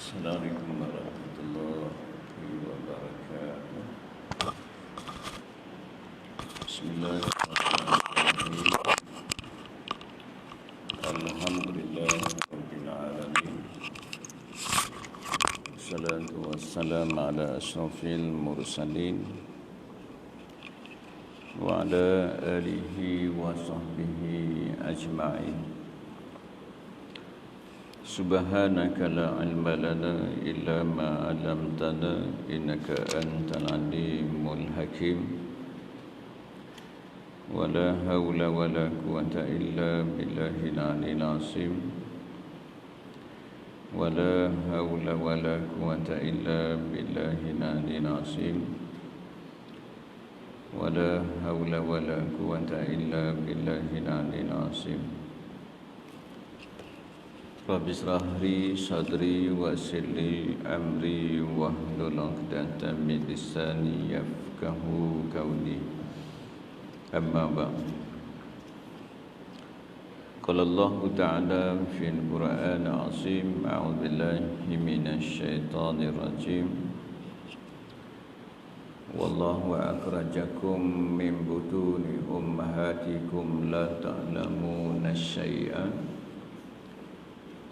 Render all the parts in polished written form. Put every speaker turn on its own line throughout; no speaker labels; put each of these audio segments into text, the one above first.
Assalamualaikum warahmatullahi wabarakatuh. Bismillahirrahmanirrahim. Alhamdulillahirabbil alamin. Wassalatu wassalamu ala asyrafil mursalin wa ala alihi wa sahbihi ajma'in. Subhanaka la ilma lana illa ma 'allamtana innaka antal alimul hakim. Wala haula wala quwwata illa billahil aliyil azim. Wala haula wala quwwata illa billahil aliyil azim. Wala haula wala quwwata illa billahil aliyil azim. Rabbi shrah li sadri wa yassir li amri wahlul 'uqdatam min lisani yafqahu qawli. Amma ba'd. Qala Allah Ta'ala fil Qur'an al-'azim, a'udzu billahi minasy syaithanir rajim. Wallahu akhrajakum min butuni ummahatikum la ta'lamuna syai'an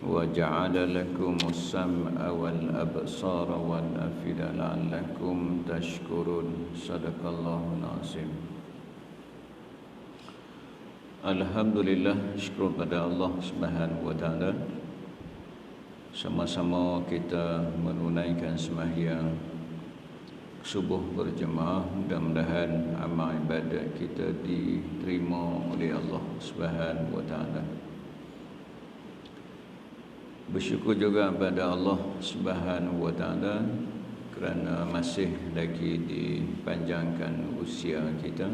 wa ja'ala lakumus sam'a wal absara wal afida la'allakum tashkurun. Sadaqallahul azim. Alhamdulillah, syukur pada Allah Subhanahu wa taala. Sama-sama kita menunaikan sembahyang subuh berjemaah. Mudah-mudahan amal ibadat kita diterima oleh Allah Subhanahu wa taala. Bersyukur juga kepada Allah Subhanahu wa taala kerana masih lagi dipanjangkan usia kita.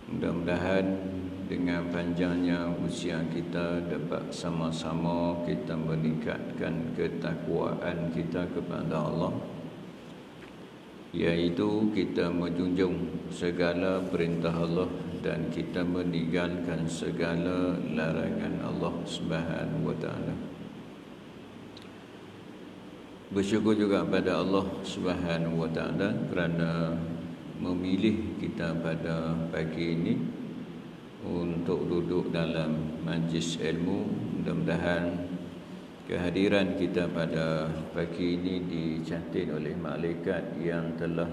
Mudah-mudahan dengan panjangnya usia kita dapat sama-sama kita meningkatkan ketakwaan kita kepada Allah, iaitu kita menjunjung segala perintah Allah dan kita meninggalkan segala larangan Allah Subhanahu wa taala. Bersyukur juga kepada Allah Subhanahu wa taala kerana memilih kita pada pagi ini untuk duduk dalam majlis ilmu. Mudah-mudahan kehadiran kita pada pagi ini dicatat oleh malaikat yang telah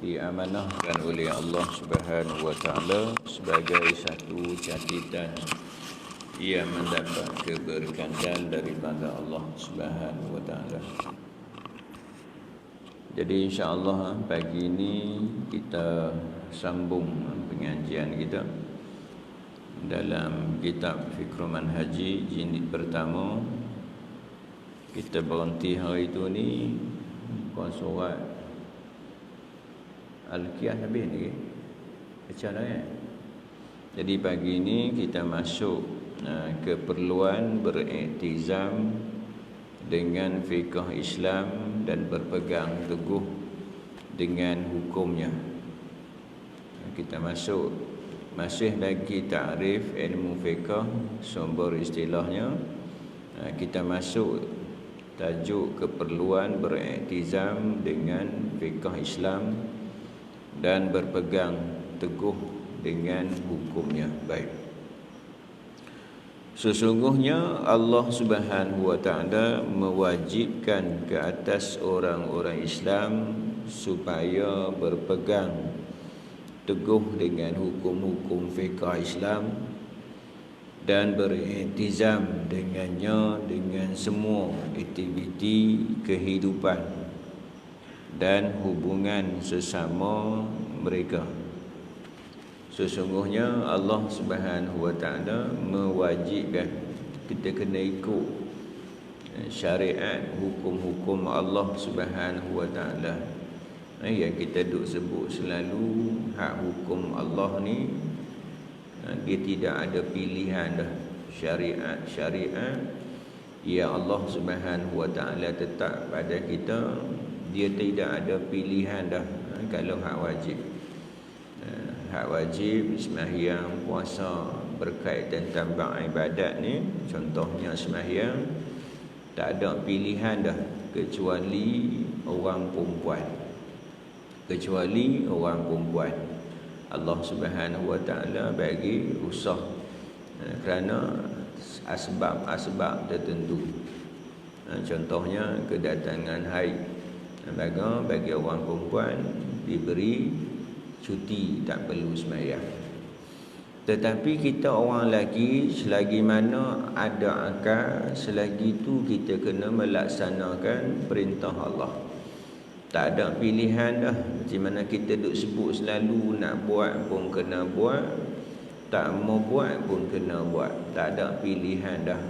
diamanahkan oleh Allah Subhanahu wa taala sebagai satu catatan ia mendapat keberkatan daripada Allah Subhanahu wa taala. Jadi insya-Allah pagi ini kita sambung pengajian kita dalam kitab Fiqh Manhaji jilid pertama. Kita berhenti hari itu ni surat Al-Qiyas habis ni baca dah kan. Jadi pagi ini kita masuk keperluan beriktizam dengan fiqh Islam dan berpegang teguh dengan hukumnya. Kita masuk masih lagi takrif ilmu fiqh, sumber istilahnya. Kita masuk tajuk keperluan beriktizam dengan fiqh Islam dan berpegang teguh dengan hukumnya. Baik. Sesungguhnya Allah Subhanahu wa taala mewajibkan ke atas orang-orang Islam supaya berpegang teguh dengan hukum-hukum fiqh Islam dan beriktizam dengannya dengan semua aktiviti kehidupan dan hubungan sesama mereka. Sesungguhnya Allah Subhanahu wa taala mewajibkan kita kena ikut syariat hukum-hukum Allah Subhanahu wa taala. Yang kita duk sebut selalu hak hukum Allah ni dia tidak ada pilihan dah. Syariat yang Allah Subhanahu wa taala tetap pada kita, dia tidak ada pilihan dah. Kalau hak wajib sembahyang, puasa berkaitan tentang ibadat ni, contohnya sembahyang, Tak ada pilihan dah kecuali orang perempuan. Kecuali orang perempuan. Allah Subhanahu Wa Taala bagi rukhsah kerana asbab-asbab tertentu. Contohnya kedatangan haid. Bagi orang perempuan diberi cuti, tak perlu sembahyang. Tetapi kita orang lelaki, selagi mana ada akal, selagi itu kita kena melaksanakan perintah Allah. Tak ada pilihan dah. Macam mana kita duk sebut selalu, nak buat pun kena buat, tak mau buat pun kena buat. Tak ada pilihan dah.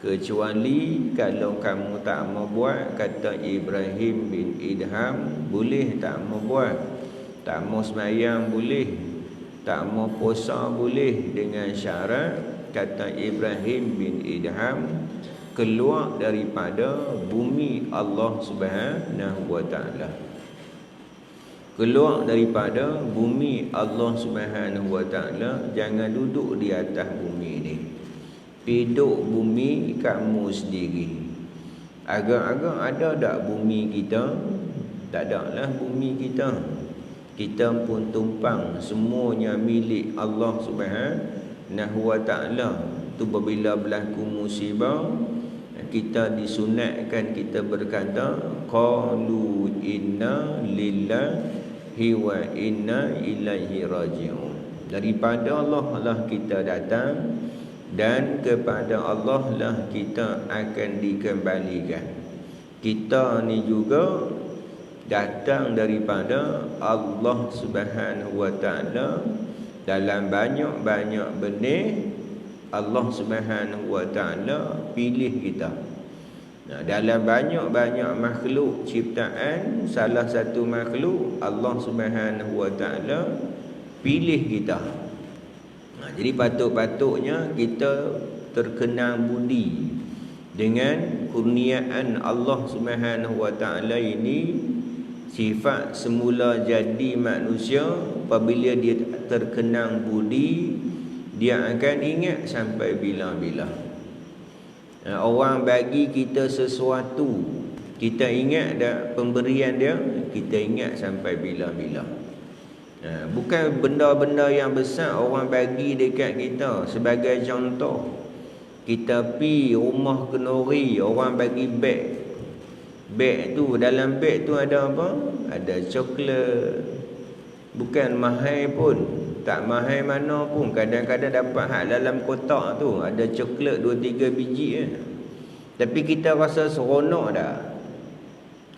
Kecuali kalau kamu tak mau buat, kata Ibrahim bin Idham, boleh tak mau buat. Tak mau sembahyang boleh, tak mau puasa boleh, dengan syarat, kata Ibrahim bin Idham, keluar daripada bumi Allah Subhanahu Wa Taala. Keluar daripada bumi Allah Subhanahu Wa Taala, jangan duduk di atas bumi ni. Piduk bumi kamu sendiri. Agak-agak ada tak bumi kita? Tak ada lah bumi kita. Kita pun tumpang, semuanya milik Allah Subhanahu Wa Taala. Tu apabila berlaku musibah, kita disunatkan kita berkata qalu inna lillahi wa inna ilaihi raji'un. Daripada Allah lah kita datang dan kepada Allah lah kita akan dikembalikan. Kita ni juga datang daripada Allah Subhanahu Wa Taala. Dalam banyak-banyak benih, Allah Subhanahu Wa Taala pilih kita. Dalam banyak-banyak makhluk ciptaan, salah satu makhluk Allah Subhanahu Wa Taala pilih kita. Jadi patut-patutnya kita terkenang budi dengan kurniaan Allah Subhanahu Wa Taala ini. Sifat semula jadi manusia, apabila dia terkenang budi, dia akan ingat sampai bila-bila. Orang bagi kita sesuatu, kita ingat dah pemberian dia, kita ingat sampai bila-bila. Bukan benda-benda yang besar orang bagi dekat kita. Sebagai contoh, kita pi rumah kenuri, orang bagi beg. Beg tu, dalam beg tu ada apa? Ada coklat. Bukan mahal pun, tak mahal mana pun. Kadang-kadang dapat hak dalam kotak tu ada coklat 2-3 biji Tapi kita rasa seronok dah.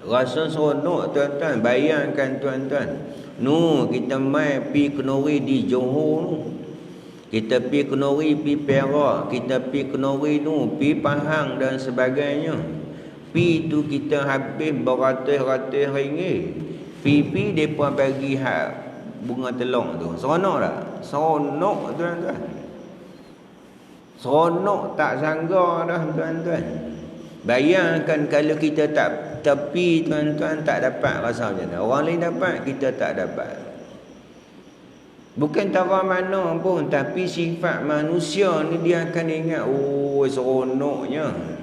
Rasa seronok tuan-tuan. Bayangkan tuan-tuan, kita mai pi kenuri di Johor tu. Kita pi kenuri, pi Perak, kita pi kenuri tu, pi Pahang dan sebagainya. Pi tu kita habis beratus-ratus ringgit. Pi depa bagi hak bunga telong tu. Seronok tak? Seronok tuan-tuan. Seronok tak sangga dah tuan-tuan. Bayangkan kalau kita tak tepi tuan-tuan, tak dapat rasa macam mana. Orang lain dapat, kita tak dapat. Bukan tara mana pun, tapi sifat manusia ni dia akan ingat, oh seronoknya.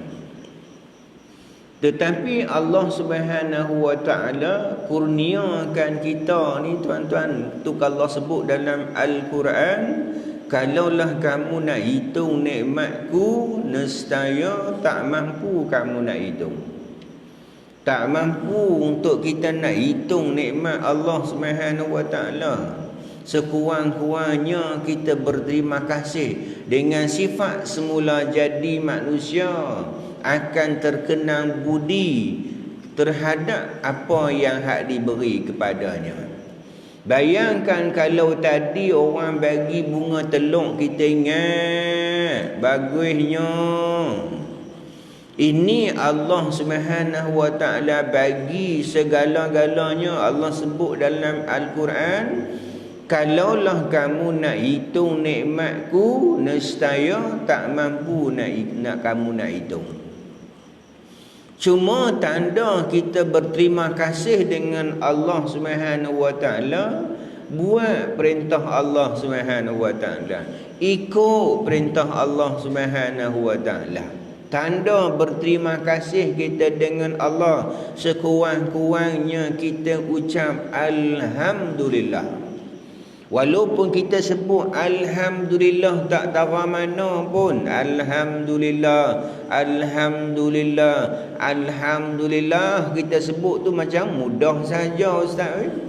Tetapi Allah Subhanahu Wa Taala kurniakan kita ni tuan-tuan. Tu kalau sebut dalam Al-Quran, kalaulah kamu nak hitung nikmatku, nescaya tak mampu kamu nak hitung. Tak mampu untuk kita nak hitung nikmat Allah Subhanahu Wa Taala. Sekurang-kurangnya kita berterima kasih dengan sifat semula jadi manusia, akan terkenang budi terhadap apa yang hak diberi kepadanya. Bayangkan kalau tadi orang bagi bunga telur, kita ingat bagusnya. Ini Allah Subhanahu Wa Taala bagi segala-galanya. Allah sebut dalam Al-Quran, kalaulah kamu nak hitung nikmatku, nescaya tak mampu nak kamu nak hitung. Cuma tanda kita berterima kasih dengan Allah Subhanahu Wa Taala, buat perintah Allah Subhanahu Wa Taala, ikut perintah Allah Subhanahu Wa Taala.
Tanda berterima kasih kita dengan Allah, sekurang-kurangnya kita ucap Alhamdulillah. Walaupun kita sebut Alhamdulillah tak tahu mana pun, Alhamdulillah, Alhamdulillah, Alhamdulillah, kita sebut tu macam mudah saja Ustaz.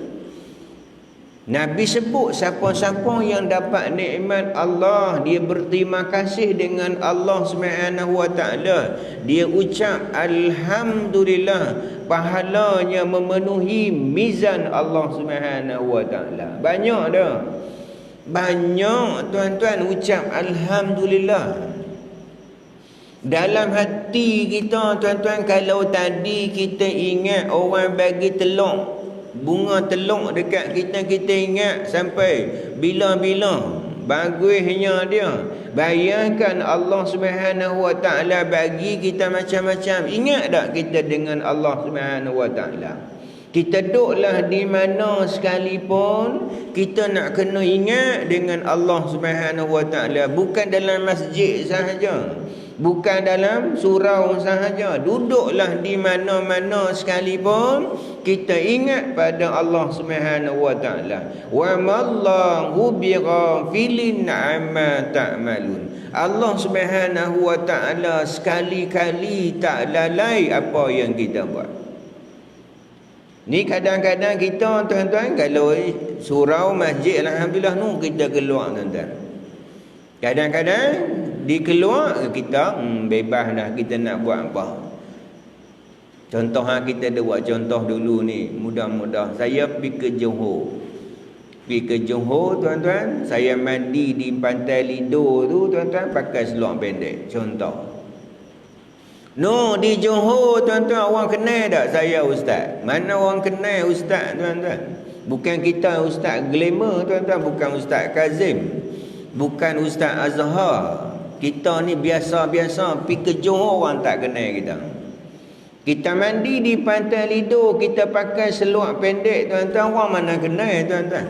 Nabi sebut siapa-siapa yang dapat nikmat Allah, dia berterima kasih dengan Allah Subhanahu wa taala, dia ucap Alhamdulillah, pahalanya memenuhi mizan Allah Subhanahu wa taala. Banyak dah. Banyak tuan-tuan ucap Alhamdulillah. Dalam hati kita tuan-tuan, kalau tadi kita ingat orang bagi telur, bunga telur dekat kita, kita ingat sampai bila-bila bagusnya dia. Bayangkan Allah Subhanahu wa taala bagi kita macam-macam. Ingat tak kita dengan Allah Subhanahu wa taala? Kita duduklah di mana sekalipun, kita nak kena ingat dengan Allah Subhanahu wa taala, bukan dalam masjid sahaja, bukan dalam surau sahaja. Duduklah di mana-mana sekalipun, kita ingat pada Allah Subhanahu wa taala. Wa mallahu bighafilin amma ta'malun. Allah Subhanahu wa taala sekali-kali tak lalai apa yang kita buat. Ni kadang-kadang kita tuan-tuan, kalau surau masjid alhamdulillah nu kita keluar tuan-tuan. Kadang-kadang dikeluar kita bebas dah, kita nak buat apa. Contoh kita ada buat contoh dulu ni, mudah-mudah saya pergi ke Johor. Pergi ke Johor tuan-tuan, saya mandi di Pantai Lido tu tuan-tuan pakai seluar pendek. Contoh. No, di Johor tuan-tuan, orang kenal tak saya ustaz? Mana orang kenal ustaz tuan-tuan? Bukan kita ustaz glamour tuan-tuan, bukan ustaz Kazim, bukan ustaz Azhar. Kita ni biasa-biasa, pergi ke Johor orang tak kenal kita. Kita mandi di Pantai Lido, kita pakai seluar pendek tuan-tuan, orang mana kenal tuan-tuan.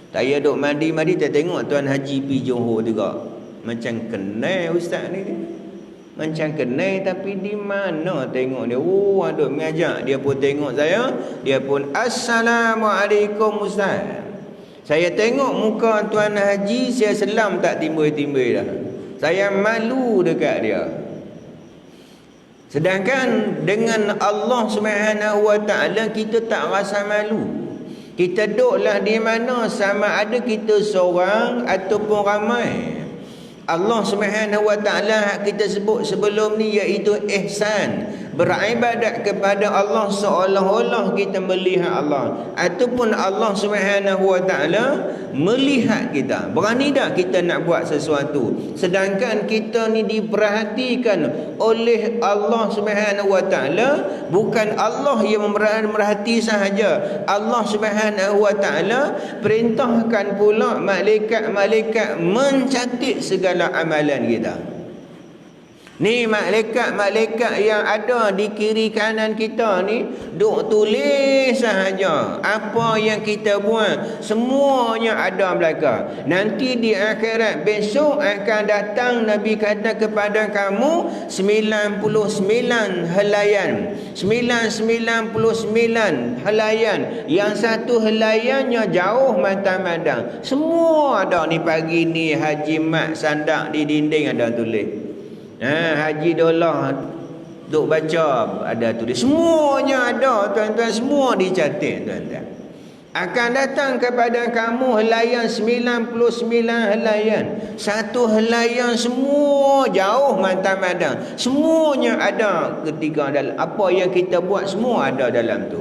Saya duk mandi-mandi, tak tengok Tuan Haji pergi Johor juga. Macam kenal ustaz ni. Macam kenal, tapi di mana tengok dia? Oh, aduk mengajak. Dia pun tengok saya, dia pun Assalamualaikum Ustaz. Saya tengok muka Tuan Haji, saya selam tak timbul-timbul dah. Saya malu dekat dia. Sedangkan dengan Allah Subhanahu wa taala kita tak rasa malu. Kita duduklah di mana, sama ada kita seorang ataupun ramai. Allah Subhanahu wa taala kita sebut sebelum ni, iaitu ihsan, beribadat kepada Allah seolah-olah kita melihat Allah, ataupun Allah Subhanahu wa taala melihat kita. Berani tak kita nak buat sesuatu sedangkan kita ni diperhatikan oleh Allah Subhanahu wa taala? Bukan Allah yang memerhati sahaja, Allah Subhanahu wa taala perintahkan pula malaikat-malaikat mencatat segala amalan kita. Ni malaikat-malaikat yang ada di kiri kanan kita ni duk tulis sahaja apa yang kita buat, semuanya ada belaka. Nanti di akhirat besok akan datang Nabi kata kepada kamu 99 helaian, 99 helaian, yang satu helaiannya jauh mata mandang. Semua ada ni. Pagi ni Haji Mat sandak di dinding ada tulis. Haji Dolah duk baca ada tulis. Semuanya ada tuan-tuan, semua dicatat tuan-tuan. Akan datang kepada kamu helaian 99 helaian, satu helaian semua jauh mata mandang. Semuanya ada ketika dalam apa yang kita buat, semua ada dalam tu.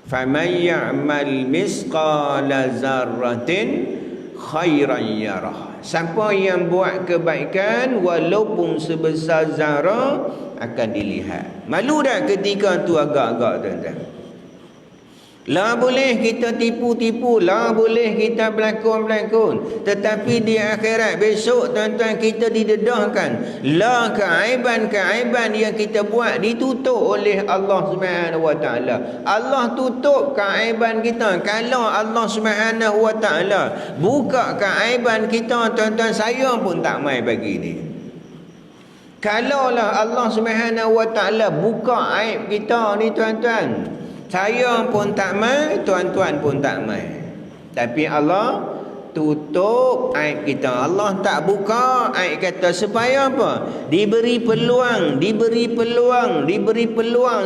Faman ya'mal misqala zarratin khairan yarah. Siapa yang buat kebaikan walaupun sebesar zarah akan dilihat. Malu tak ketika tu agak-agak tuan-tuan? Lah boleh kita tipu-tipu, lah boleh kita berlakon-berlakon, tetapi di akhirat besok tuan-tuan kita didedahkan. Lah keaiban-keaiban yang kita buat ditutup oleh Allah Subhanahu wa taala. Allah tutup keaiban kita. Kalau Allah Subhanahu wa taala buka keaiban kita tuan-tuan, saya pun tak mai pagi ni. Kalaulah Allah Subhanahu Wa Taala buka aib kita ni tuan-tuan, saya pun tak mai, tuan-tuan pun tak mai. Tapi Allah tutup aib kita. Allah tak buka aib kita supaya apa? Diberi peluang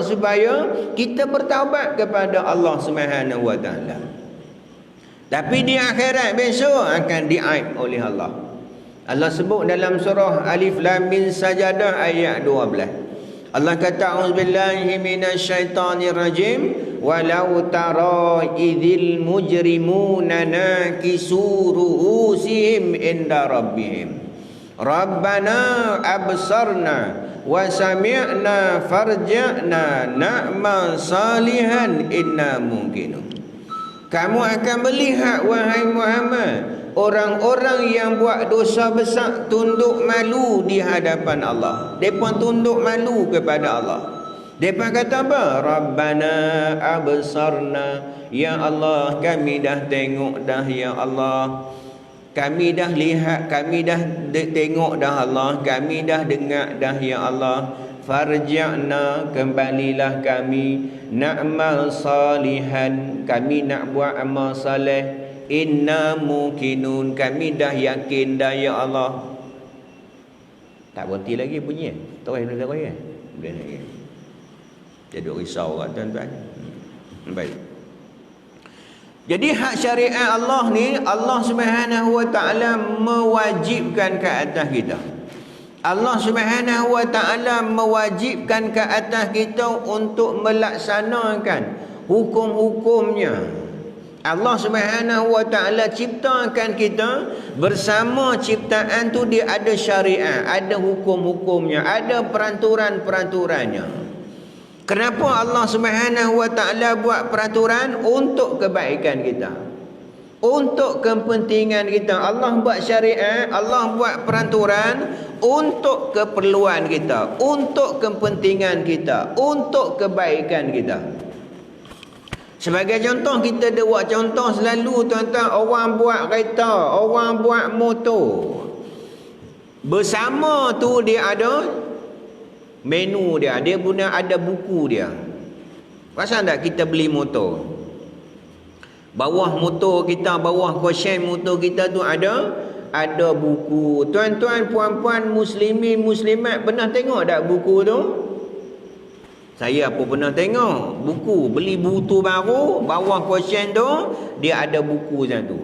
supaya kita bertaubat kepada Allah Subhanahu Wa Taala. Tapi di akhirat besok akan diaib oleh Allah. Allah sebut dalam surah Alif Lam Mim Sajadah ayat 12. Allah kata auzubillahi minasyaitonir rajim walau tara idzil mujrimuna nakisu ru'usihim inda rabbihim rabbana absarna wa sami'na farja'na na'mal salihan inna mungkinun. Kamu akan melihat wahai Muhammad, orang-orang yang buat dosa besar tunduk malu di hadapan Allah. Mereka tunduk malu kepada Allah. Mereka kata apa? Rabbana absarna. Ya Allah, kami dah tengok dah ya Allah. Kami dah lihat, kami dah tengok dah Allah. Kami dah dengar dah ya Allah. Farja'na, kembalilah kami, na'mal salihan, kami nak buat amal saleh, inna mukinun, kami dah yakin dah ya Allah. Tak berhenti lagi bunyi. Terus nak lagi. Boleh lagi. Jadi risau kan tuan-tuan. Baik. Jadi hak syariat Allah ni, Allah Subhanahu Wa Taala mewajibkan ke atas kita. Allah Subhanahu Wa Taala mewajibkan ke atas kita untuk melaksanakan hukum-hukumnya. Allah Subhanahu Wa Taala ciptakan kita, bersama ciptaan tu dia ada syariat, ada hukum-hukumnya, ada peraturan-peraturannya. Kenapa Allah Subhanahu Wa Taala buat peraturan? Untuk kebaikan kita, untuk kepentingan kita. Allah buat syariat, Allah buat peraturan untuk keperluan kita, untuk kepentingan kita, untuk kebaikan kita. Sebagai contoh, kita ada buat contoh selalu tuan-tuan, orang buat kereta, orang buat motor. Bersama tu dia ada menu dia, dia guna ada buku dia. Pasal tak kita beli motor? Bawah motor kita, bawah kosen motor kita tu ada buku. Tuan-tuan, puan-puan, muslimin, muslimat, pernah tengok tak buku tu? Saya pun pernah tengok buku. Beli buku baru, bawah kosen tu dia ada buku satu.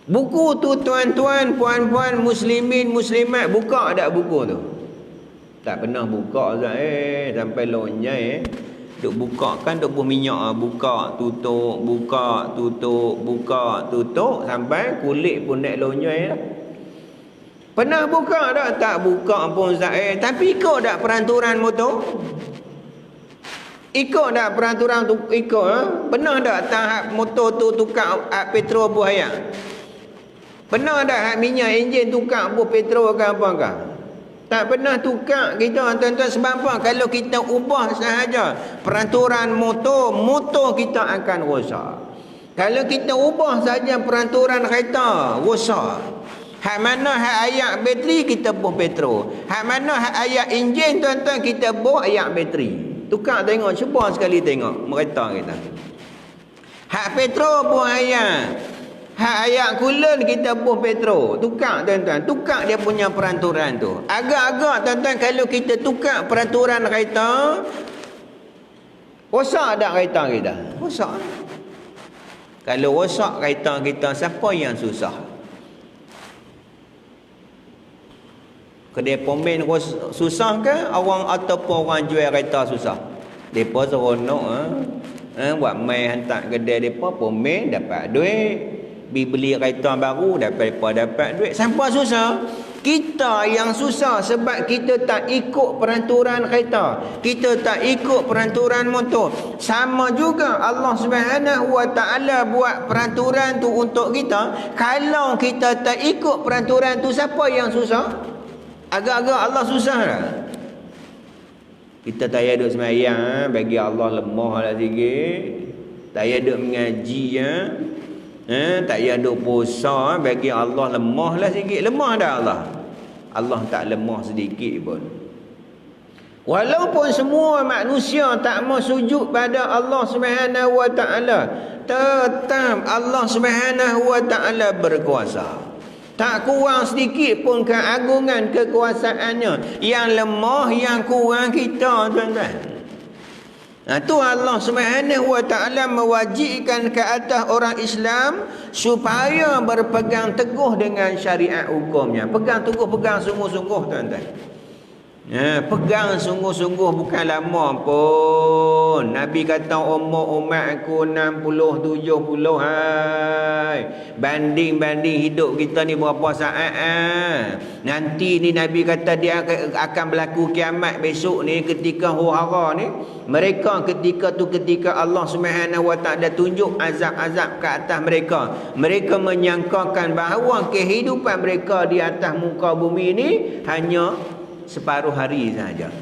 Buku tu tuan-tuan, puan-puan, muslimin, muslimat, buka tak buku tu? Tak pernah buka Zat. Sampai lonjai duk buka kan, duk buh minyak, buka tutup, buka tutup, buka tutup sampai kulit pun naik lonjai dah. Pernah buka tak? Tak buka pun Zat. Tapi ikut tak peraturan motor? Ikut tak peraturan tu? Ikut ha? Pernah tak tahap motor tu tukar petrol buah ayak? Pernah tak hak minyak enjin tukar buah petrol ke apakah? Tak pernah tukar kita tuan-tuan. Sebab apa? Kalau kita ubah sahaja peraturan motor, motor kita akan rosak. Kalau kita ubah saja peraturan kereta, rosak. Hak mana hak ayak bateri, kita buh petrol. Hak mana hak ayak enjin tuan-tuan, kita buh ayak bateri. Tukar tengok, cuba sekali tengok kereta kita. Hak petrol buh ayak. Hak ayak coolant kita buh petrol. Tukar tuan-tuan, tukar dia punya peraturan tu. Agak-agak tuan-tuan, kalau kita tukar peraturan kereta, rosak tak kereta kita? Rosak. Kalau rosak kereta kita, siapa yang susah? Kedai pomen susah ke? Orang ataupun orang jual kereta susah? Mereka seronok buat main hantar kedai mereka, pomen dapat duit. Beli kereta baru dapat duit. Siapa susah? Kita yang susah sebab kita tak ikut peraturan kereta, kita tak ikut peraturan motor. Sama juga Allah Subhanahu Wa Taala buat peraturan tu untuk kita. Kalau kita tak ikut peraturan tu, siapa yang susah? Agak-agak Allah susah tak? Kita tak payah duduk semayang, bagi Allah lemah lah sikit. Tak payah duduk mengaji, tak payah duduk puasa, bagi Allah lemah lah sikit. Lemah dah Allah. Allah tak lemah sedikit pun. Walaupun semua manusia tak mau sujud pada Allah Subhanahu wa taala, tetap Allah Subhanahu wa taala berkuasa. Tak kurang sedikit pun keagungan kekuasaannya. Yang lemah, yang kurang kita, tuan-tuan. Tu Allah Subhanahu wa taala mewajibkan ke atas orang Islam supaya berpegang teguh dengan syariat hukumnya. Pegang teguh, pegang sungguh-sungguh, tuan-tuan. Pegang sungguh-sungguh, bukan lama pun. Nabi kata umur umat aku 60-70. Hai, banding hidup kita ni berapa saat. Nanti ni Nabi kata dia akan berlaku kiamat besok ni, ketika huru-hara ni. Mereka ketika Allah Subhanahu wa taala tunjuk azab-azab ke atas mereka. Mereka menyangkakan bahawa kehidupan mereka di atas muka bumi ni hanya separuh hari saja.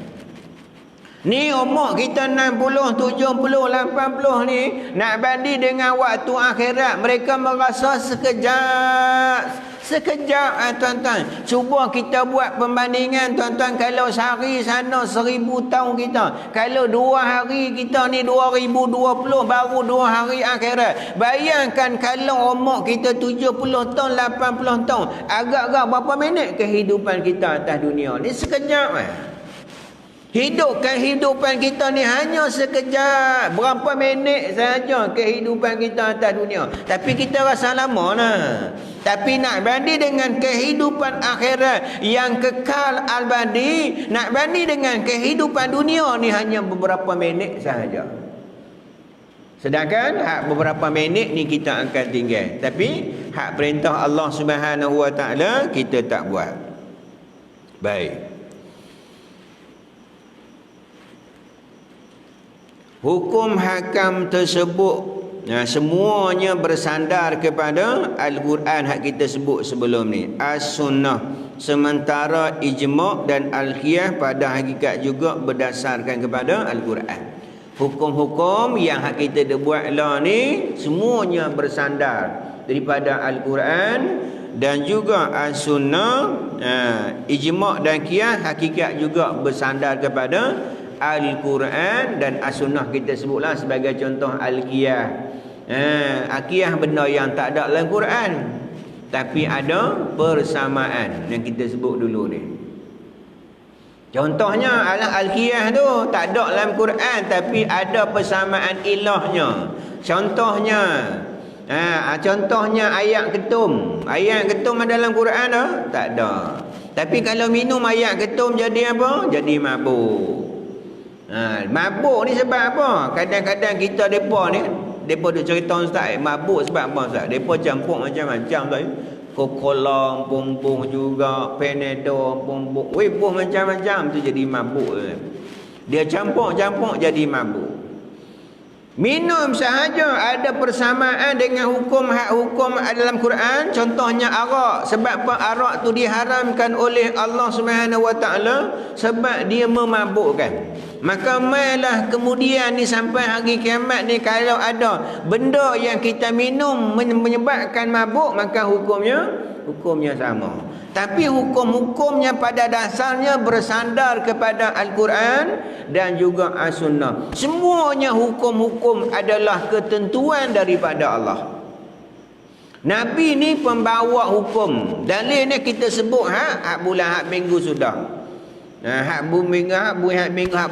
Ni umur kita 60, 70, 80 ni nak banding dengan waktu akhirat, mereka merasa sekejap. Tuan-tuan. Cuba kita buat pembandingan, tuan-tuan. Kalau sehari sana 1000 tahun kita. Kalau 2 hari kita ni 2020, baru 2 hari akhirat. Bayangkan kalau umur kita 70 tahun, 80 tahun. Agak-agak berapa minit kehidupan kita atas dunia ni? Sekejap. Kehidupan kita ni hanya sekejap. Berapa minit saja kehidupan kita atas dunia. Tapi kita rasa lama lah. Tapi nak banding dengan kehidupan akhirat yang kekal abadi, nak banding dengan kehidupan dunia ni hanya beberapa minit sahaja. Sedangkan hak beberapa minit ni kita akan tinggal. Tapi hak perintah Allah Subhanahu wa taala kita tak buat. Baik. Hukum hakam tersebut semuanya bersandar kepada Al-Quran hak kita sebut sebelum ni, As-Sunnah. Sementara ijma' dan Al-Qiyas pada hakikat juga berdasarkan kepada Al-Quran. Hukum-hukum yang hak kita dah buat lah ni semuanya bersandar daripada Al-Quran dan juga As-Sunnah. Ijma' dan Qiyas hakikat juga bersandar kepada Al-Quran dan As-Sunnah. Kita sebutlah sebagai contoh Al-Qiyas. Al-Qiyas benda yang tak ada dalam Quran, tapi ada persamaan yang kita sebut dulu ni. Contohnya Al-Qiyas tu tak ada dalam Quran, tapi ada persamaan ilahnya. Contohnya ayat ketum. Ayat ketum ada dalam Quran tak ada. Tapi kalau minum ayat ketum jadi apa? Jadi mabuk. Mabuk ni sebab apa? Kadang-kadang kita depa tu cerita Ustaz, mabuk sebab apa Ustaz? Depa campur macam-macam Ustaz. Coca-Cola bumbung juga, Panadol bumbung, buh macam-macam tu jadi mabuk. Dia campur-campur jadi mabuk. Minum sahaja ada persamaan dengan hukum dalam Quran. Contohnya arak. Sebab apa arak tu diharamkan oleh Allah Subhanahu wa taala? Sebab dia memabukkan. Maka mailah kemudian ni sampai hari kiamat ni, kalau ada benda yang kita minum menyebabkan mabuk, maka hukumnya sama. Tapi hukum-hukumnya pada dasarnya bersandar kepada Al-Quran dan juga As-Sunnah. Semuanya hukum-hukum adalah ketentuan daripada Allah. Nabi ni pembawa hukum. Dalilnya kita sebut hak bulan, hak minggu sudah. Hak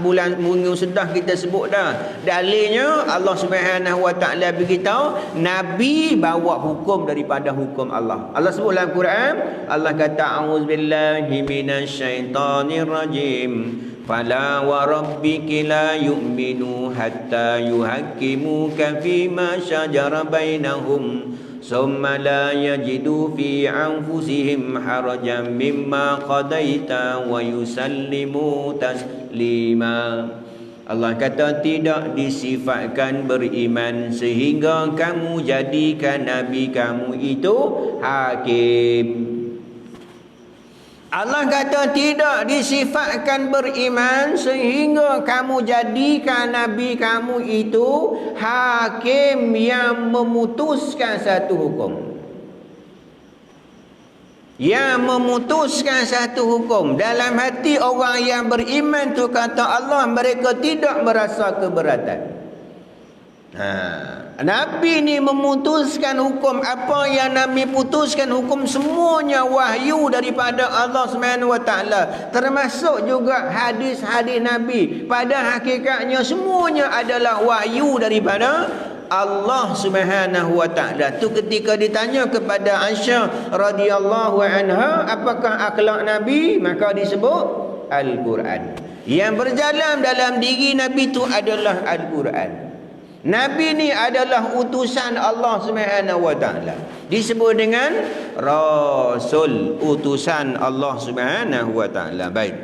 bulan minggu sudah kita sebut dah. Dalilnya Allah Subhanahu wa taala beritahu Nabi bawa hukum daripada hukum Allah. Allah sebut dalam Quran, Allah kata a'udzubillahi minasyaitonir rajim. Fala wa rabbika la yu'minu hatta yuhakkimuka fima syajara bainahum. Summa la yajidu fi anfusihim harajan mimma qadaita wa yusallimu taslima. Allah kata tidak disifatkan beriman sehingga kamu jadikan Nabi kamu itu hakim. Allah kata tidak disifatkan beriman sehingga kamu jadikan Nabi kamu itu hakim yang memutuskan satu hukum. yang memutuskan satu hukum. Dalam hati orang yang beriman tu kata Allah, mereka tidak merasa keberatan. Nabi ni memutuskan hukum. Apa yang Nabi putuskan hukum semuanya wahyu daripada Allah SWT. Termasuk juga hadis-hadis Nabi. Pada hakikatnya semuanya adalah wahyu daripada Allah SWT. Tu ketika ditanya kepada Aisyah radhiyallahu anha, apakah akhlak Nabi? Maka disebut Al-Quran. Yang berjalan dalam diri Nabi tu adalah Al-Quran. Nabi ni adalah utusan Allah SWT. Disebut dengan Rasul, utusan Allah SWT. Baik.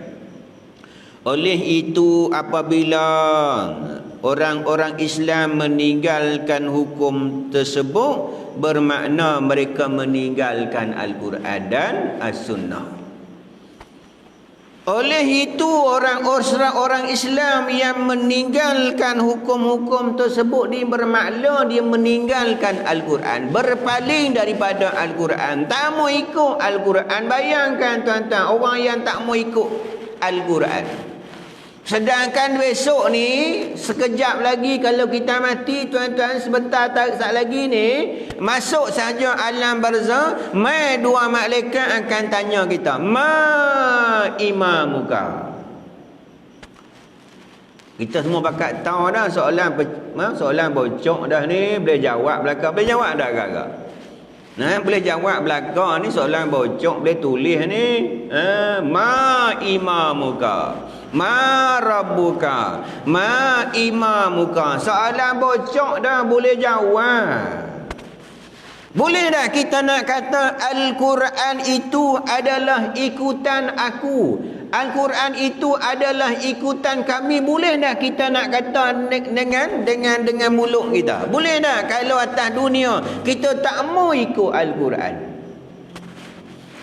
Oleh itu apabila orang-orang Islam meninggalkan hukum tersebut, bermakna mereka meninggalkan Al-Quran dan As-Sunnah. Oleh itu orang Islam yang meninggalkan hukum-hukum tersebut ni bermakna dia meninggalkan Al-Quran, berpaling daripada Al-Quran, tak mau ikut Al-Quran. Bayangkan tuan-tuan, orang yang tak mau ikut Al-Quran. Sedangkan besok ni, sekejap lagi kalau kita mati tuan-tuan, sebentar tak lagi ni, masuk saja alam barzah, mai dua malaikat akan tanya kita, ma imamuka. Kita semua pakat tahu dah soalan bocok dah ni, boleh jawab belakang. Boleh jawab tak kakak? Boleh jawab belakang ni, soalan bocok boleh tulis ni. Ma imamuka, ma rabbuka, ma imamuka. Soalan bocok dah boleh jawab. Boleh dah kita nak kata Al-Quran itu adalah ikutan aku, Al-Quran itu adalah ikutan kami? Boleh dah kita nak kata dengan mulut kita? Boleh dah kalau atas dunia kita tak mau ikut Al-Quran?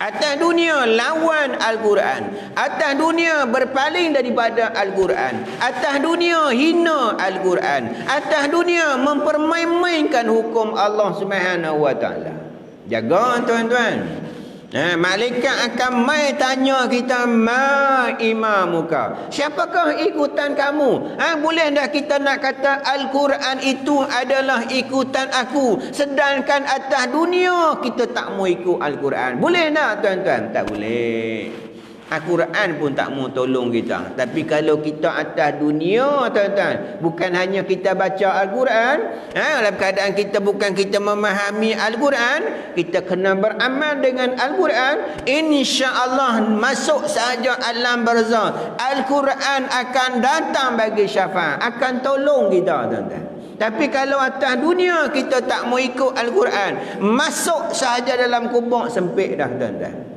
Atas dunia lawan Al-Quran, atas dunia berpaling daripada Al-Quran, atas dunia hina Al-Quran, atas dunia mempermain-mainkan hukum Allah SWT. Jaga tuan-tuan. Malaikat akan mai tanya kita, ma imamuka, siapakah ikutan kamu? Boleh dah kita nak kata Al-Quran itu adalah ikutan aku, sedangkan atas dunia kita tak mau ikut Al-Quran? Boleh tak tuan-tuan? Tak boleh. Al-Quran pun tak mau tolong kita. Tapi kalau kita atas dunia tuan-tuan, bukan hanya kita baca Al-Quran, dalam keadaan kita bukan kita memahami Al-Quran, kita kena beramal dengan Al-Quran, insya-Allah masuk sahaja alam barzah, Al-Quran akan datang bagi syafaat, akan tolong kita tuan-tuan. Tapi kalau atas dunia kita tak mau ikut Al-Quran, masuk sahaja dalam kubur, sempit dah tuan-tuan.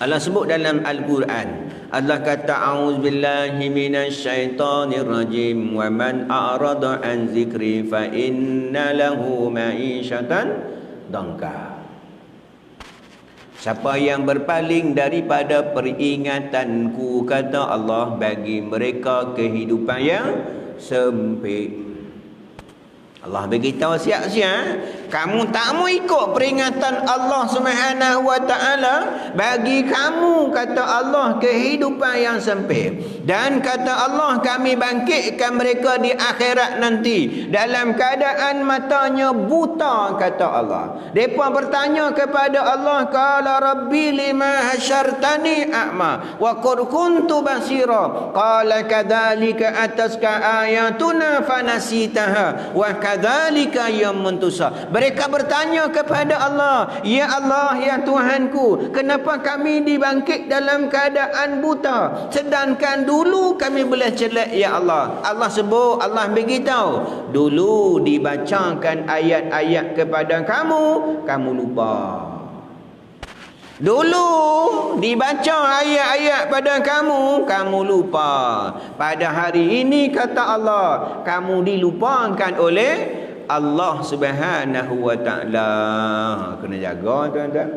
Allah sebut dalam Al-Quran, Allah kata a'udzubillahi minasyaitonir rajim, wa man a'rada an zikri fa inna lahu ma'isyatan dhanka. Siapa yang berpaling daripada peringatanku, kata Allah, bagi mereka kehidupan yang sempit. Allah beritahu siap-siap, kamu tak mau ikut peringatan Allah SWT, bagi kamu, kata Allah, kehidupan yang sempit. Dan kata Allah, kami bangkitkan mereka di akhirat nanti dalam keadaan matanya buta, kata Allah. Mereka bertanya kepada Allah, qala rabbi lima hasyartani a'ma wa qad kuntu basira, qala kadzalika ataska ayatuna fanasitaha wa kadzalika yamuntusa. Mereka bertanya kepada Allah, ya Allah, ya Tuhanku, kenapa kami dibangkit dalam keadaan buta, sedangkan dulu kami boleh celak, ya Allah. Allah sebut, Allah beritahu, dulu dibacakan ayat-ayat kepada kamu, kamu lupa. Dulu dibaca ayat-ayat pada kamu, kamu lupa. Pada hari ini, kata Allah, kamu dilupakan oleh Allah Subhanahu wa ta'ala. Kena jaga tuan-tuan.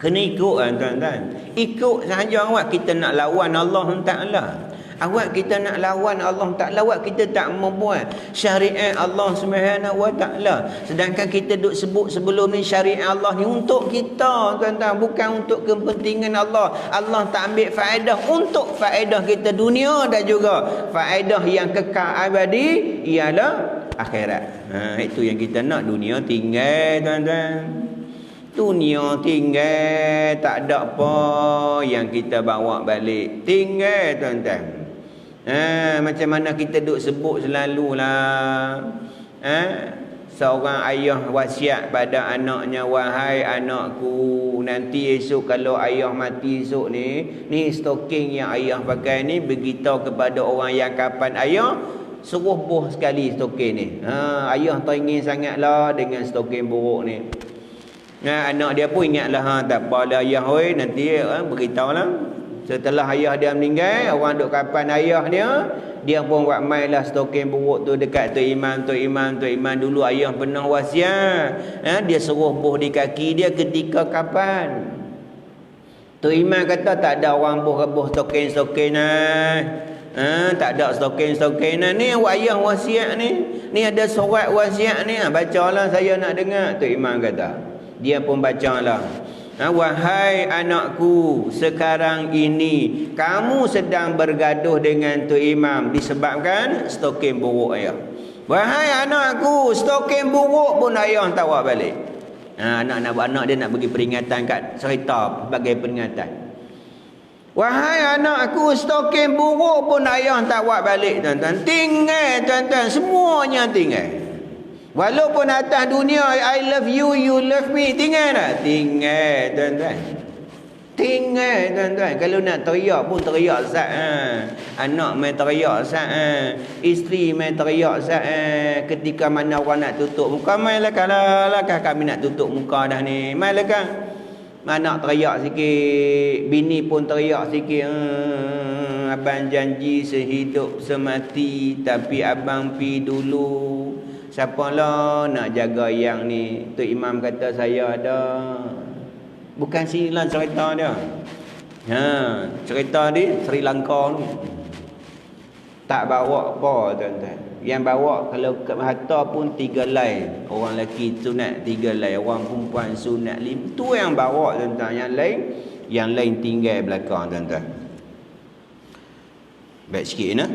Kena ikut tuan-tuan. Ikut sahaja awak, kita nak lawan Allah Ta'ala. Awak kita nak lawan Allah Ta'ala, awak kita tak membuat syariat Allah Subhanahu Wa Ta'ala. Sedangkan kita duk sebut sebelum ni syariat Allah ni untuk kita, tuan-tuan, bukan untuk kepentingan Allah. Allah tak ambil faedah untuk faedah kita dunia dan juga faedah yang kekal abadi ialah akhirat. Itu yang kita nak. Dunia tinggal, tuan-tuan. Dunia tinggal, tak ada apa yang kita bawa balik. Tinggal, tuan-tuan. Macam mana kita duk sebut selalulah. Seorang ayah wasiat pada anaknya, wahai anakku, nanti esok kalau ayah mati esok ni stoking yang ayah pakai ni, beritahu kepada orang yang kapan ayah, suruh buh sekali stoking ni. Ayah teringin sangatlah dengan stoking buruk ni. Anak dia pun ingatlah, tak apalah ayah, oi, nanti beritahulah. Setelah ayah dia meninggal, orang duk kapan ayah dia pun buat mainlah stoking buruk tu dekat Tok Imam. Tok Imam dulu ayah pernah wasiat, dia suruh buh di kaki dia ketika kapan. Tok Imam kata tak ada orang buh stoking tak ada stoking ni ayah wasiat ni ada surat wasiat ni, bacalah saya nak dengar. Tok Imam kata, dia pun bacalah. Wahai anakku, sekarang ini kamu sedang bergaduh dengan Tok Imam disebabkan stoking buruk ayah. Wahai anakku, stoking buruk pun ayah tak bawa balik. Anak dia nak bagi peringatan kat cerita sebagai peringatan. Wahai anakku, stoking buruk pun ayah tak bawa balik, tuan-tuan. Tinggal, tuan-tuan, semuanya tinggal. Walaupun atas dunia I love you, you love me, tinggal tak? Tinggal, tuan-tuan. Tinggal, tuan-tuan. Kalau nak teriak pun teriak sat. Anak main teriak sat. Isteri main teriak sat. Ketika mana orang nak tutup muka, mainlah kami nak tutup muka dah ni. Mainlah kan. Anak teriak sikit, bini pun teriak sikit. Abang janji sehidup semati, tapi abang pi dulu. Siapalah nak jaga yang ni? Tok Imam kata saya ada. Bukan sinilah cerita dia. Cerita di Sri Lanka ni. Tak bawa apa, tuan-tuan. Yang bawa kalau ke harta pun 3 helai. Orang lelaki sunat 3 helai, orang perempuan sunat 5. Tu yang bawa, tuan-tuan. Yang lain tinggal belakang, tuan-tuan. Baik sikit nah.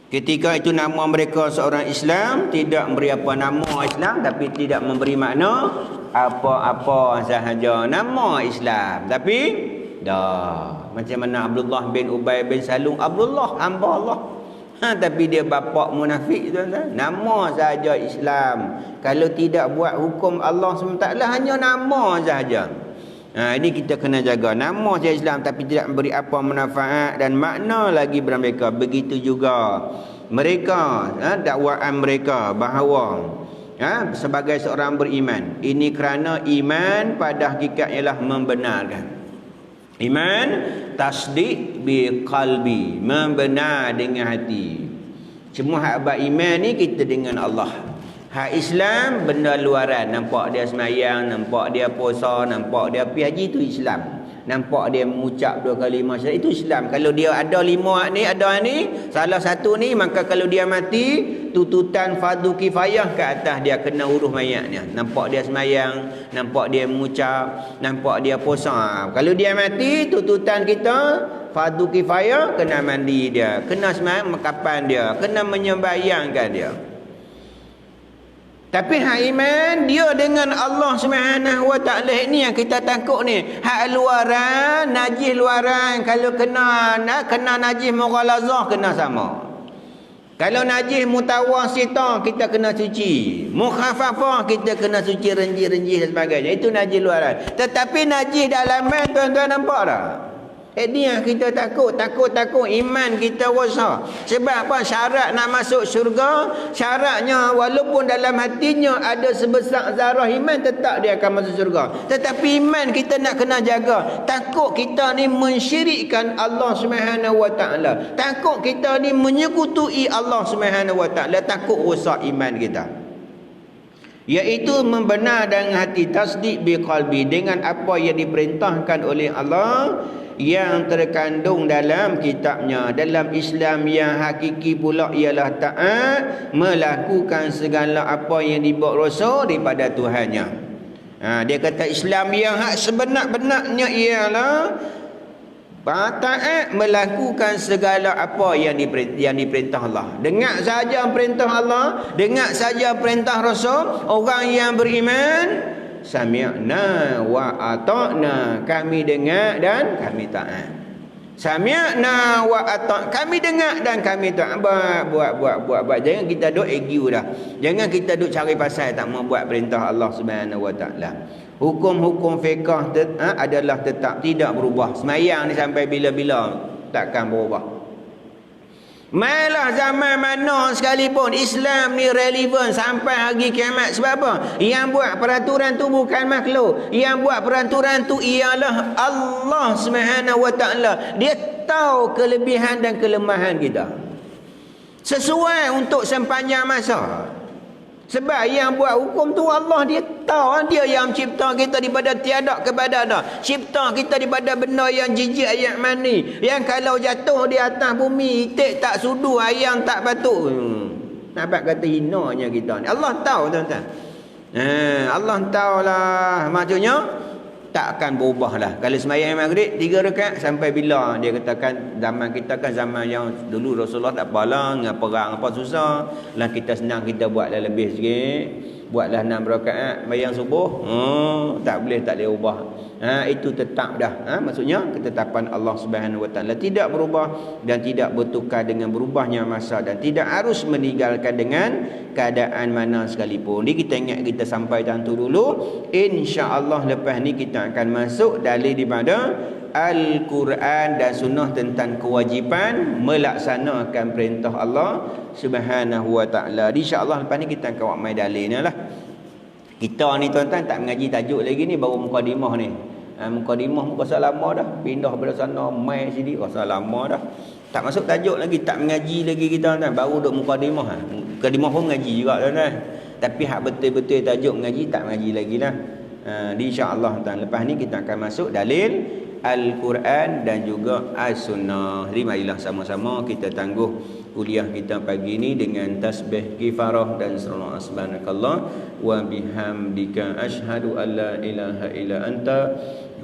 Ketika itu nama mereka seorang Islam, tidak memberi apa nama Islam, tapi tidak memberi makna apa-apa sahaja nama Islam. Tapi dah macam mana Abdullah bin Ubay bin Salul, Abdullah hamba Allah. Tapi dia bapa munafik, tuan-tuan. Nama sahaja Islam. Kalau tidak buat hukum Allah SWT, hanya nama sahaja. Ini kita kena jaga nama sahaja Islam, tapi tidak memberi apa manfaat dan makna lagi kepada mereka. Begitu juga mereka, dakwaan mereka bahawa sebagai seorang beriman, ini kerana iman pada hakikat ialah membenarkan. Iman tasdik bi qalbi, membenar dengan hati. Semua hak abad iman ni kita dengan Allah. Hak Islam benda luaran, nampak dia semayang, nampak dia puasa, nampak dia pergi haji, itu Islam. Nampak dia mengucap 2 kali syahadat, itu Islam. Kalau dia ada 5 ni, ada ni, salah satu ni, maka kalau dia mati, tututan fardu kifayah ke atas dia, kena urus mayatnya. Nampak dia semayang, nampak dia mengucap, nampak dia puasa. Kalau dia mati, tututan kita fardu kifayah, kena mandi dia, kena semayang kapan dia, kena menyembayangkan dia. Tapi hak iman dia dengan Allah Subhanahu Wa Ta'ala ni yang kita takut ni. Hak luaran, najis luaran, kalau kena najis mughalazah kena sama. Kalau najis mutawasitah kita kena cuci. Mukhaffafah kita kena cuci renji-renji dan sebagainya. Itu najis luaran. Tetapi najis dalaman, tuan-tuan nampak tak? Ini yang kita takut iman kita rosak. Sebab apa? Syarat nak masuk syurga, syaratnya walaupun dalam hatinya ada sebesar zarah iman, tetap dia akan masuk syurga. Tetapi iman kita nak kena jaga. Takut kita ni mensyirikkan Allah Subhanahu Wa Ta'ala. Takut kita ni menyekutui Allah Subhanahu Wa Ta'ala. Takut rosak iman kita. iaitu membenar dengan hati, tasdik biqalbi, dengan apa yang diperintahkan oleh Allah yang terkandung dalam kitabnya. Dalam Islam yang hakiki pula ialah taat, melakukan segala apa yang dibawa Rasul daripada Tuhannya. Dia kata Islam yang hak sebenar-benarnya ialah taat, melakukan segala apa yang diperintah Allah. Dengar saja perintah Allah, dengar saja perintah Rasul. Orang yang beriman, sami'na wa ata'na, kami dengar dan kami taat. Sami'na wa ata'na, kami dengar dan kami taat. Buat. Jangan kita duk argue dah. Jangan kita duk cari pasal tak mau buat perintah Allah Subhanahu wa taala. Hukum-hukum fiqh adalah tetap tidak berubah. Semayang ni sampai bila-bila takkan berubah. Malah zaman mana sekalipun Islam ni relevan sampai hari kiamat. Sebab apa? Yang buat peraturan tu bukan makhluk. Yang buat peraturan tu ialah Allah Subhanahu wa taala. Dia tahu kelebihan dan kelemahan kita, sesuai untuk sepanjang masa. Sebab yang buat hukum tu Allah, dia tahu. Dia yang cipta kita daripada tiada kepada ada. Cipta kita daripada benda yang jijik ayat mani, yang kalau jatuh di atas bumi itik tak sudu, ayam tak batuk. Nampak kata hinanya kita ni. Allah tahu tuan-tuan. Allah tahulah. Maksudnya tak akan berubah lah. Kalau sembahyang maghrib 3 rakaat sampai bila? Dia katakan zaman kita kan zaman yang dulu Rasulullah tak apalah, dengan perang apa susah. Lah kita senang, kita buatlah lebih sikit. Buatlah 6 rakaat sembahyang subuh. Tak boleh ubah. Itu tetap dah. Maksudnya ketetapan Allah Subhanahu wa taala tidak berubah dan tidak bertukar dengan berubahnya masa, dan tidak harus meninggalkan dengan keadaan mana sekalipun. Jadi kita ingat kita sampai tentu dulu. Insya-Allah lepas ni kita akan masuk dalil daripada Al-Quran dan Sunnah tentang kewajipan melaksanakan perintah Allah Subhanahu wa taala. Insya-Allah lepas ni kita akan buat mai dalilnya lah. Kita ni tuan-tuan tak mengaji tajuk lagi ni, baru mukadimah ni. Mukadimah rasa lama dah. Pindah pada sana mai sini rasa lama dah. Tak masuk tajuk lagi, tak mengaji lagi kita tuan-tuan. Baru duk mukadimah. Mukadimah pun mengaji juga tuan-tuan. Tapi hak betul-betul tajuk mengaji tak mengaji lagi lah. Insya-Allah tuan, lepas ni kita akan masuk dalil Al-Quran dan juga As-Sunnah. Jadi marilah sama-sama kita tangguh kuliah kita pagi ini dengan tasbih kifarah dan salawat subhanakallah wa bihamdika asyhadu an la ilaha illa anta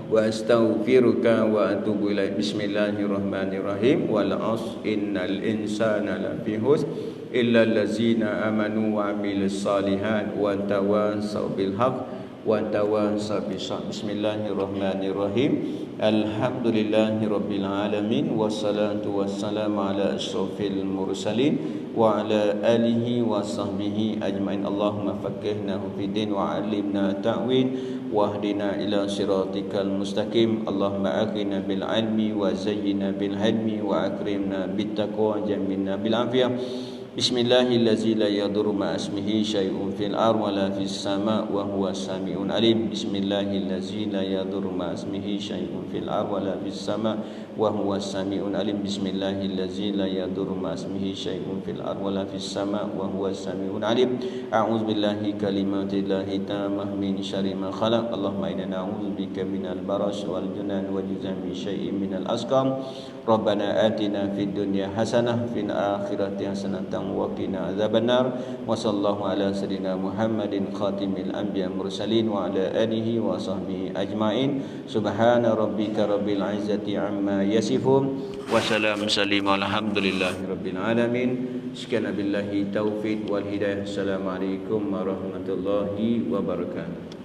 wa astaghfiruka wa atubu ilaik. Bismillahirrahmanirrahim. Wal 'asr innal insana lafi khusr illa allazina amanu wa 'amilus solihat wa tawassaw bil haqq wa tawassaw bis sabr. Bismillahirrahmanirrahim. Alhamdulillahirabbil alamin wassalatu wassalamu ala asyrafil mursalin wa ala alihi wa sahbihi ajmain. Allahumma faqihnahu fid din wa 'allimna ta'wil wahdina ila siratikal mustaqim. Allahumma aghina bil ilmi wa zayyina bil hilmi wa akrimna bit taqwa jamilna bil afiyah. Bismillahirrahmanirrahim. La yadurru ma ismihi syai'un fil ardi wa la fis sama' wa huwas sami'un alim. Bismillahirrahmanirrahim. La yadurru ma ismihi syai'un fil ardi wa la fis sama' wa huwas sami'un alim. Bismillahirrahmanirrahim. La yadurru ma ismihi syai'un fil ardi wa la fis sama' wa huwas sami'un alim. A'udzu billahi kalimatillahi tammah min syarri ma khalaq. Allahumma inna na'udzu bika minal baras wal junan wa juzami syai'in minal asqam. Rabbana atina fid dunya hasanah fil akhirati hasanah wa qina adzabannar. Wa sallallahu ala sayyidina Muhammadin khatimil anbiya mursalin wa ala alihi wa sahbihi ajmain. Subhana rabbika rabbil izzati amma yasifun wa salam salim alhamdulillahi rabbil alamin. Sekian billahi taufiq wal hidayah. Assalamualaikum warahmatullahi wabarakatuh.